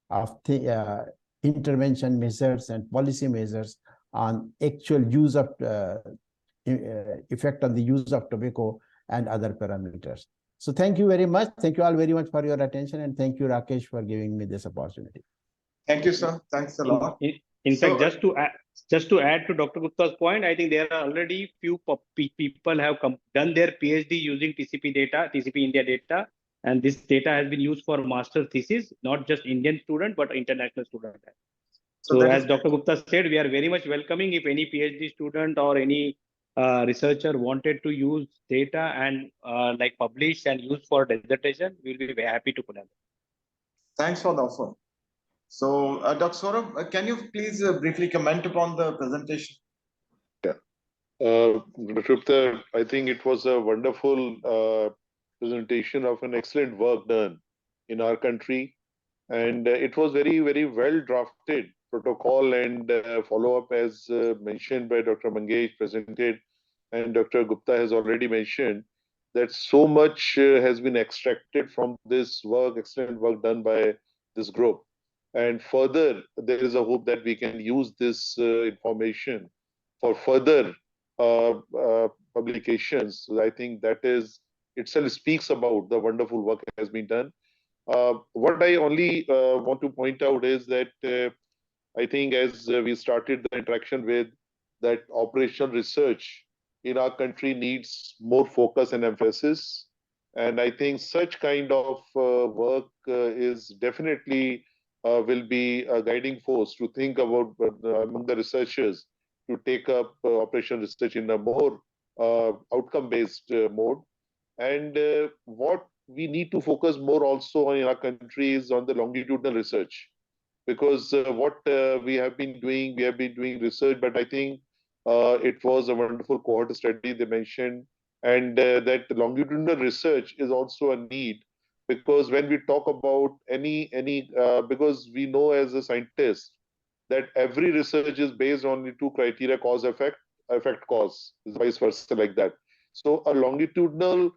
of the intervention measures and policy measures on actual use of effect on the use of tobacco and other parameters. So thank you very much. Thank you all very much for your attention, and thank you, Rakesh, for giving me this opportunity. Thank you, sir. Thanks a lot. In fact, just to add to Dr. Gupta's point, I think there are already few people have done their PhD using TCP data, TCP India data, and this data has been used for master thesis, not just Indian student, but international student. So as Dr. Gupta said, we are very much welcoming if any PhD student or any researcher wanted to use data and like publish and use for dissertation, we'll be very happy to collaborate. Thanks for the offer. So, Dr. Saurabh, can you please briefly comment upon the presentation? Yeah. Dr. Gupta, I think it was a wonderful presentation of an excellent work done in our country. And it was very well drafted protocol and follow-up, as mentioned by Dr. Mangesh, presented, and Dr. Gupta has already mentioned that so much has been extracted from this work, excellent work done by this group. And further, there is a hope that we can use this information for further publications. So I think that is itself speaks about the wonderful work that has been done. What I only want to point out is that I think as we started the interaction with that operational research in our country needs more focus and emphasis. And I think such kind of work is definitely will be a guiding force to think about among the researchers to take up operational research in a more outcome-based mode. And what we need to focus more also in our countries on the longitudinal research, because what we have been doing research, but I think it was a wonderful cohort study they mentioned, and that longitudinal research is also a need, because when we talk about because we know as a scientist that every research is based on the two criteria, cause effect, effect cause, is vice versa like that. So a longitudinal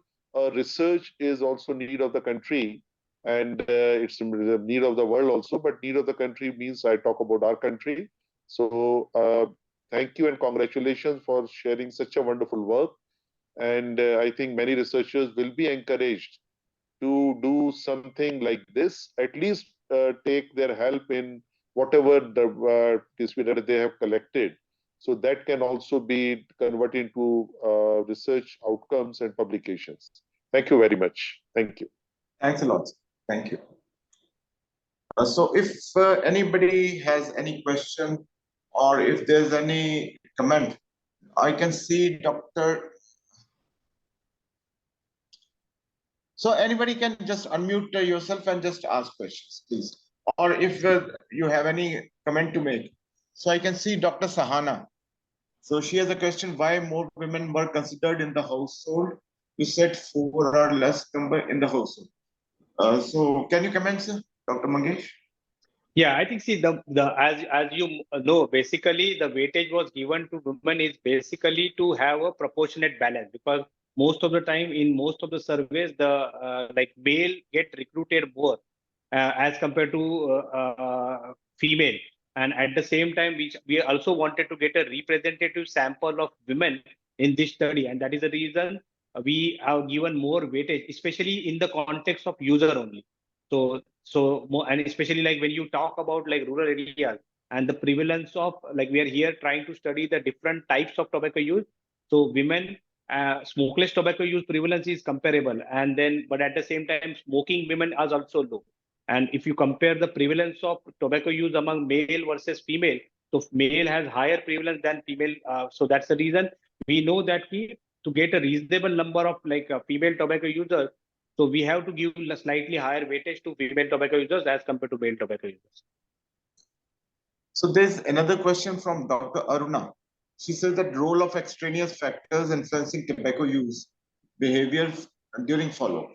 research is also need of the country, and it's the need of the world also, but need of the country means I talk about our country. So thank you and congratulations for sharing such a wonderful work. And I think many researchers will be encouraged to do something like this, at least take their help in whatever the data they have collected. So that can also be converted into research outcomes and publications. Thank you very much. Thank you. Thanks a lot. Thank you. So if anybody has any question or if there's any comment, I can see Dr. So anybody can just unmute yourself and just ask questions, please. Or if you have any comment to make. So I can see Dr. Sahana. So she has a question, why more women were considered in the household? You said 4 or less number in the household. So can you comment, sir, Dr. Mangesh? Yeah, I think see as you know, basically the weightage was given to women is basically to have a proportionate balance, because most of the time in most of the surveys the like male get recruited more as compared to female, and at the same time we also wanted to get a representative sample of women in this study, and that is the reason we have given more weightage, especially in the context of user only. So more, and especially like when you talk about like rural areas and the prevalence of, like we are here trying to study the different types of tobacco use. So women, smokeless tobacco use prevalence is comparable, and then but at the same time smoking women is also low. And if you compare the prevalence of tobacco use among male versus female, so male has higher prevalence than female. So that's the reason we know that to get a reasonable number of like female tobacco users, so we have to give a slightly higher weightage to female tobacco users as compared to male tobacco users. So there's another question from Dr. Aruna. She says that role of extraneous factors influencing tobacco use behavior during follow-up.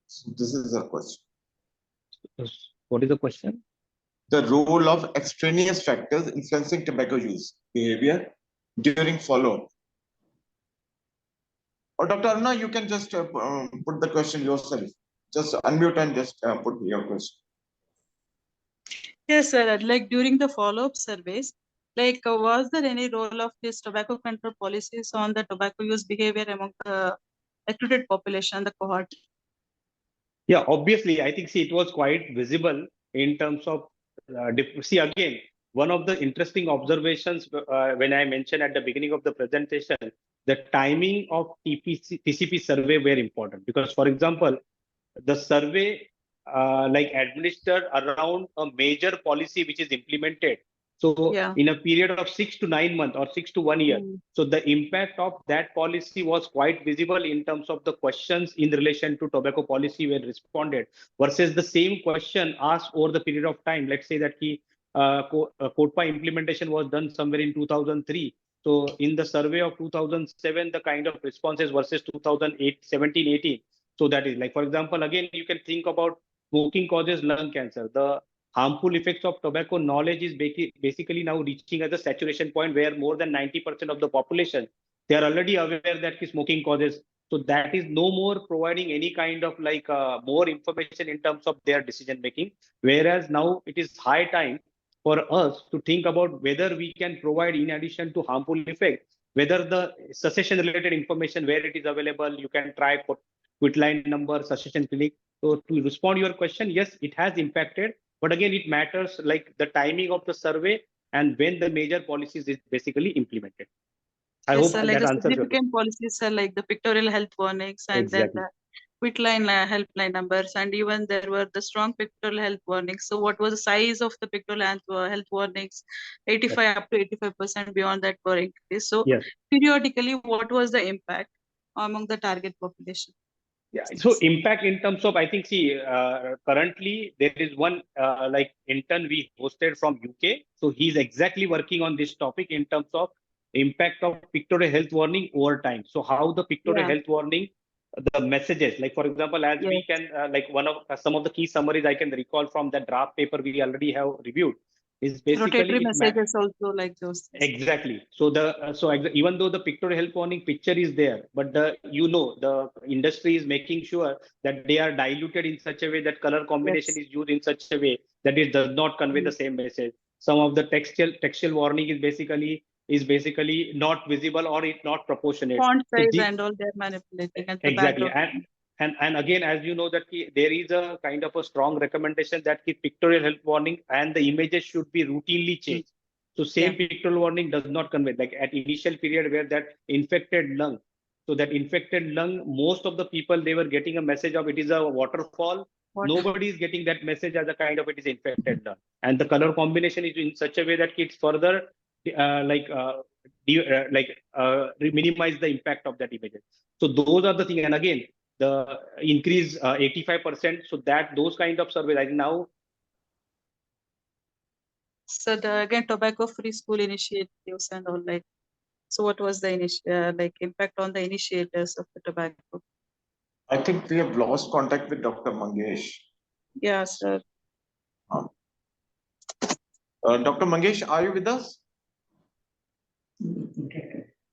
So this is a question. What is the question? The role of extraneous factors influencing tobacco use behavior during follow-up. Or Dr. Aruna, you can just put the question yourself. Just unmute and just put your question. Yes, sir. Like during the follow-up surveys, like was there any role of this tobacco control policies on the tobacco use behavior among the recruited population, the cohort? Yeah, obviously, I think see it was quite visible in terms of see again, one of the interesting observations when I mentioned at the beginning of the presentation, the timing of TCP survey were important, because for example, the survey like administered around a major policy which is implemented. So Yeah. in a period of 6 to 9 months or 6 to 1 year. So the impact of that policy was quite visible in terms of the questions in relation to tobacco policy were responded versus the same question asked over the period of time. Let's say that COTPA implementation was done somewhere in 2003. So in the survey of 2007, the kind of responses versus 2008, 17, 18. So that is like, for example, again, you can think about smoking causes lung cancer. The harmful effects of tobacco knowledge is basically now reaching at the saturation point where more than 90% of the population, they are already aware that smoking causes. So that is no more providing any kind of like more information in terms of their decision making. Whereas now it is high time for us to think about whether we can provide, in addition to harmful effects, whether the cessation related information where it is available, you can try quit line number, cessation clinic. So to respond to your question, yes, it has impacted. But again, it matters like the timing of the survey and when the major policies is basically implemented. I hope sir, like that the answers your significant policies are like the pictorial health warnings and Exactly. then the quit line helpline numbers, and even there were the strong pictorial health warnings. So what was the size of the pictorial health warnings? 85 up to 85% beyond that were increased. So Yes. periodically, what was the impact? among the target population? Yeah. So impact in terms of, I think, see, currently there is one like intern we hosted from UK. So he's exactly working on this topic in terms of impact of pictorial health warning over time. So how the pictorial health warning, the messages, like for example, as we can, like one of some of the key summaries I can recall from the draft paper we already have reviewed is basically Rotatory messages also like those things. Exactly. So even though the pictorial health warning picture is there, but the industry is making sure that they are diluted in such a way that color combination is used in such a way that it does not convey the same message. Some of the textual warning is basically not visible or it's not proportionate. Font size and all they're manipulating at the Exactly. background. And again, as you know, that there is a kind of a strong recommendation that pictorial health warning and the images should be routinely changed. So same pictorial warning does not convey, like at initial period where that infected lung. So that infected lung, most of the people, they were getting a message of it is a waterfall. Nobody is getting that message as a kind of it is infected lung. And the color combination is in such a way that it's further minimize the impact of that images. So those are the things. And again, the increase 85%. So that those kind of surveys, I think now. So again, tobacco-free school initiatives and all, like, so what was the impact on the initiators of the tobacco? I think we have lost contact with Dr. Mangesh. Yeah, sir. Dr. Mangesh, are you with us?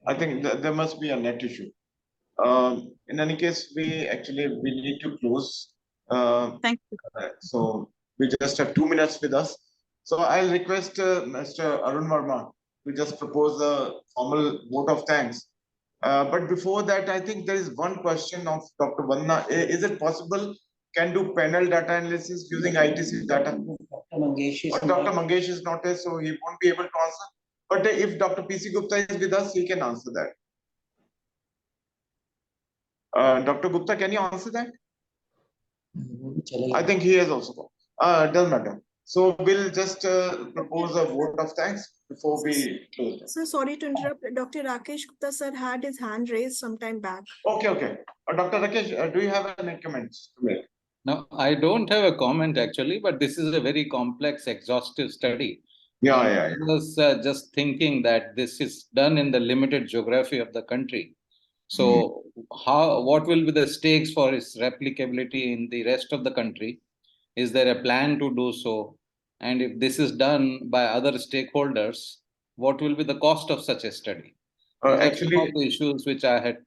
I think there must be a net issue. In any case, we need to close. Thank you. So we just have 2 minutes with us. So I'll request Mr. Arun Verma to just propose a formal vote of thanks. But before that, I think there is one question of Dr. Vanna. Is it possible can do panel data analysis using ITC data? Dr. Mangesh is not here, so he won't be able to answer. But if Dr. PC Gupta is with us, he can answer that. Dr. Gupta, can you answer that? I think he has also gone. Doesn't matter. So we'll just propose a vote of thanks before we close. So sorry to interrupt. Dr. Rakesh Gupta sir had his hand raised some time back. Okay. Dr. Rakesh, do you have any comments to make? No, I don't have a comment actually, but this is a very complex, exhaustive study. Yeah. I was just thinking that this is done in the limited geography of the country. So what will be the stakes for its replicability in the rest of the country? Is there a plan to do so? And if this is done by other stakeholders, what will be the cost of such a study? Actually, some of the issues which I had.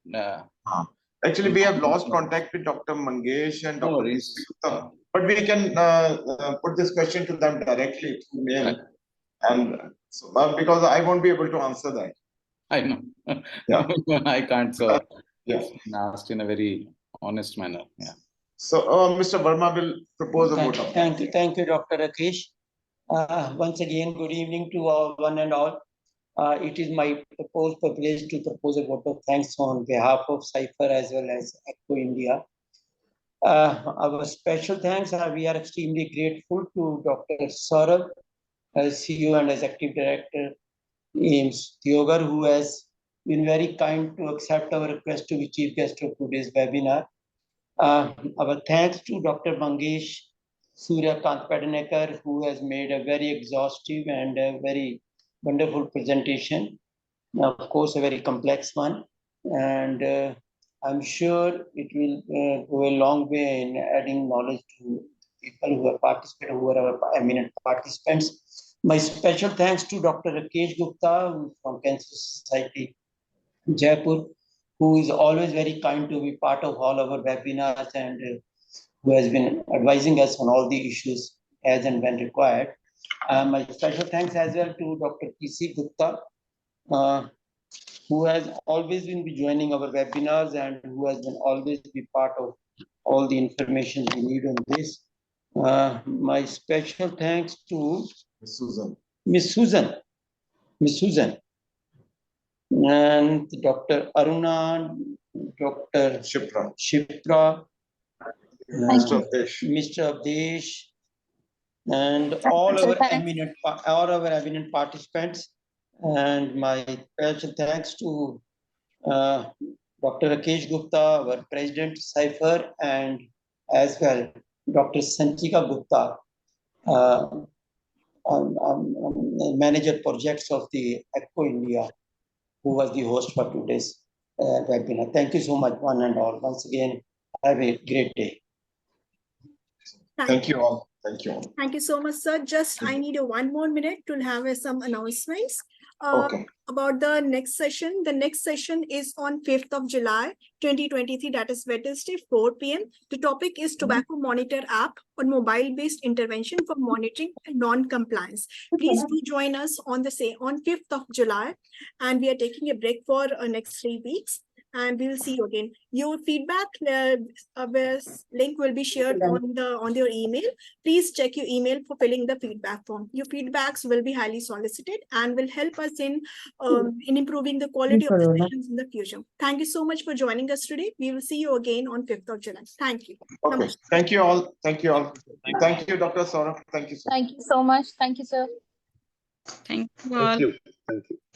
Actually, we have lost contact with Dr. Mangesh and Dr. Gupta, but we can put this question to them directly through mail. And so, because I won't be able to answer that. I know. Yeah. I can't. So yes, asked in a very honest manner. Yeah. So Mr. Verma will propose a vote. Thank you, Dr. Rakesh. Once again, good evening to one and all. It is my proposed privilege to propose a vote of thanks on behalf of CIPHER as well as ECHO India. Our special thanks we are extremely grateful to Dr. Saurabh, as CEO and Executive Director, AIIMS Deoghar, who has been very kind to accept our request to be chief guest of today's webinar. Our thanks to Dr. Mangesh Suryakant Pednekar, who has made a very exhaustive and a very wonderful presentation. Of course, a very complex one. And I'm sure it will go a long way in adding knowledge to people who have participated, who are our eminent participants. My special thanks to Dr. Rakesh Gupta from Cancer Society, Jaipur, who is always very kind to be part of all our webinars and who has been advising us on all the issues as and when required. My special thanks as well to Dr. PC Gupta, who has always been joining our webinars and who has been always be part of all the information we need on this. My special thanks to Miss Susan, and Dr. Aruna, Dr. Shipra, Mr. Abdesh, and all our eminent participants. And my special thanks to Dr. Rakesh Gupta, our President Cypher, and as well Dr. Sanchika Gupta, Manager Projects of the ECHO India, who was the host for today's webinar. Thank you so much, one and all. Once again, have a great day. Thank you all. Thank you all. Thank you so much, sir. Just I need a 1 more minute to have some announcements. Okay. About the next session. The next session is on 5th of July, 2023, that is Wednesday, 4 p.m. The topic is Tobacco Monitor app on mobile-based intervention for monitoring and non-compliance. Please do join us on 5th of July, and we are taking a break for next 3 weeks. And we will see you again. Your feedback link will be shared on your email. Please check your email for filling the feedback form. Your feedbacks will be highly solicited and will help us in improving the quality of the sessions in the future. Thank you so much for joining us today. We will see you again on 5th of July. Thank you. Okay. Namaskar. Thank you all. Thank you all. Thank you, Dr. Saurabh. Thank you so much. Thank you so much. Thank you, sir. Thank you all. Thank you. Thank you.